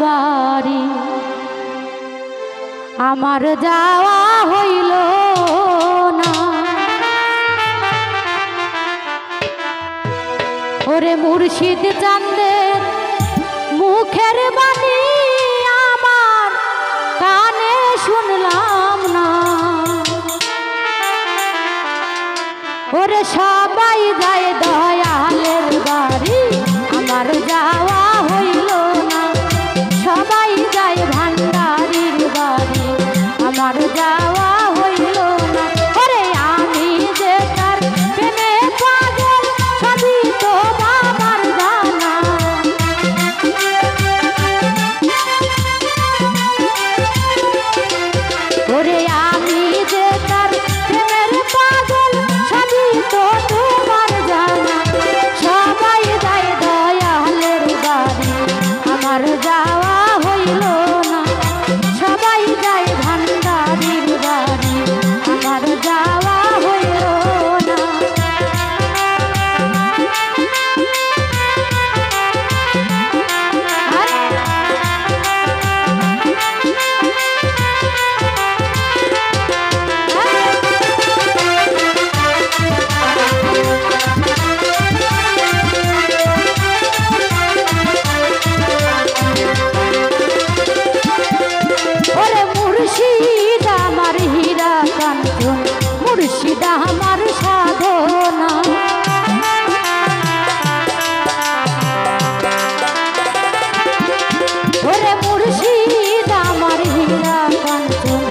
বাড়ি আমার যাওয়া হইল না। ওরে মুর্শিদ চাঁদের মুখের বাণী আমার কানে শুনলাম না। ওরে সবাই যায় দয়ালের বাড়ি আমার যাওয়া হইল না। সবাই যায় ভান্ডারির বাড়ি আমার যাওয়া হইল না। ওরে আমি যে তার প্রেমে পাগল সবই তো বাবার জানা। ওরে আমি যে তার প্রেমের পাগল সবই তো তোমার জানা। সবাই যায় দয়ালের বাড়ি আমার যাওয়া হইল না। সবাই যায় ভান্ডারির বাড়ি আমার যাওয়া হইল না। মুর্শিদ আমার হীরা কাঞ্চন মুর্শিদ আমার সাধনা। ওরে মুর্শিদ আমার হীরা কাঞ্চন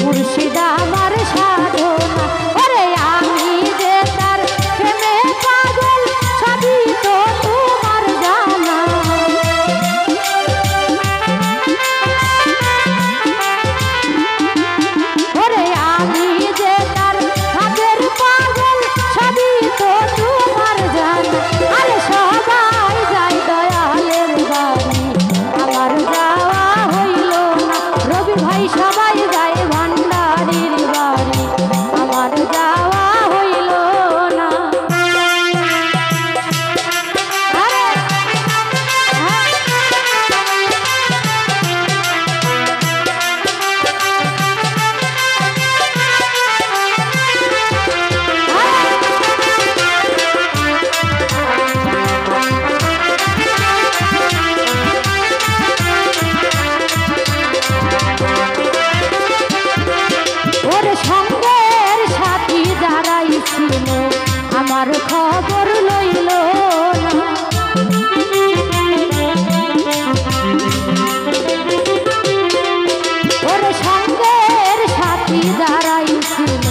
মুর্শিদ আমার সাধনা। ওরে আমি যে তার প্রেমে পাগল সবই তো তোমার জানা। ওরে আমি যে তার হাতের পাগল সবই তো তোমার জানা। আরে সবাই যায় দয়ালের বাড়ি আমার যাওয়া হইল না। রবি ভাই সবাই যায় ভান্ডারির বাড়ি আমার যাওয়া হইল না। আরে ওরে সঙ্গের সাথী যারাই ছিল আমার খবর লইল না। ওরে সঙ্গের সাথী যারাই ছিল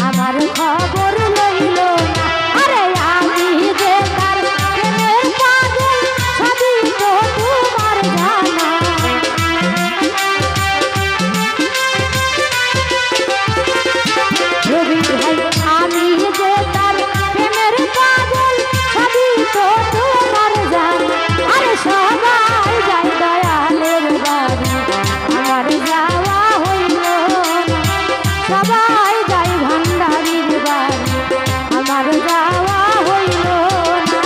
আমার খবর লইল না। আরে আমি যে তার প্রেমের পাগল সবই তো তোমার জানা। রবি ভাই আমি যে তার প্রেমের পাগল সবই তো তোমার জানা। আরে সবাই যায় দয়ালের বাড়ি আমার যাওয়া হইল না। সবাই যায় ভান্ডারির বাড়ি আমার যাওয়া হইল না।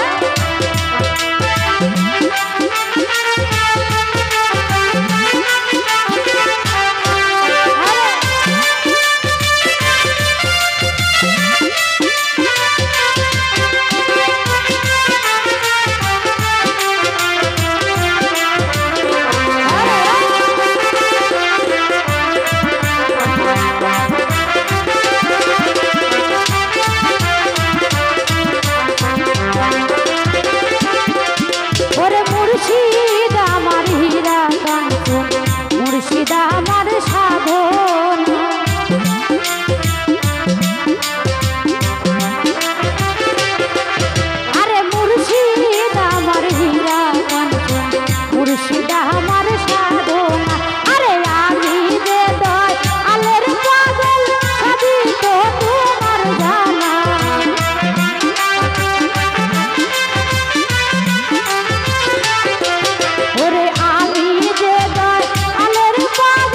ওরে মুর্শিদ আমার হীরা কাঞ্চন মুর্শিদ আমার সাধনা। আরে মুর্শিদ আমার হীরা কাঞ্চন মুর্শিদ আমার সাধনা। আরে আমি যে দয়ালের পাগল সবই তো তোমার জানা। ওরে আমি যে দয়ালের পাগল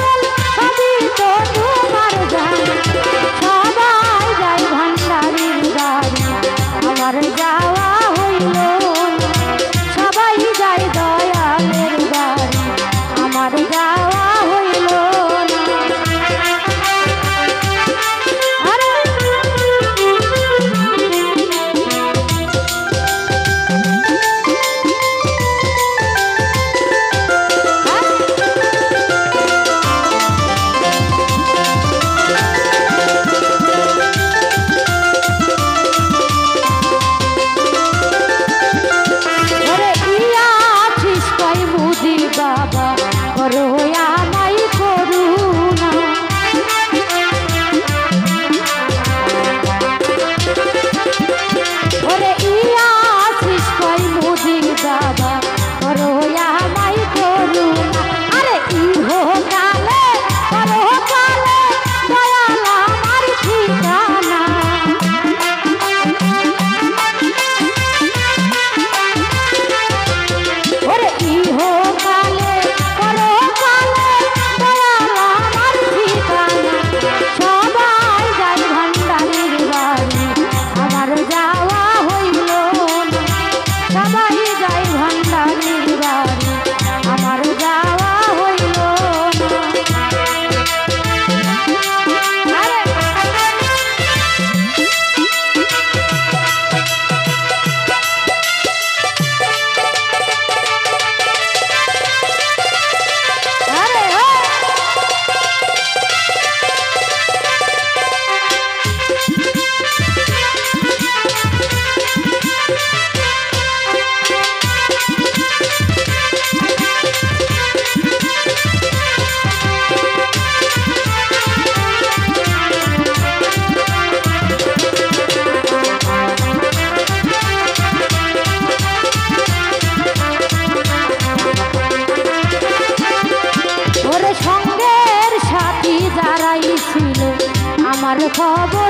খবর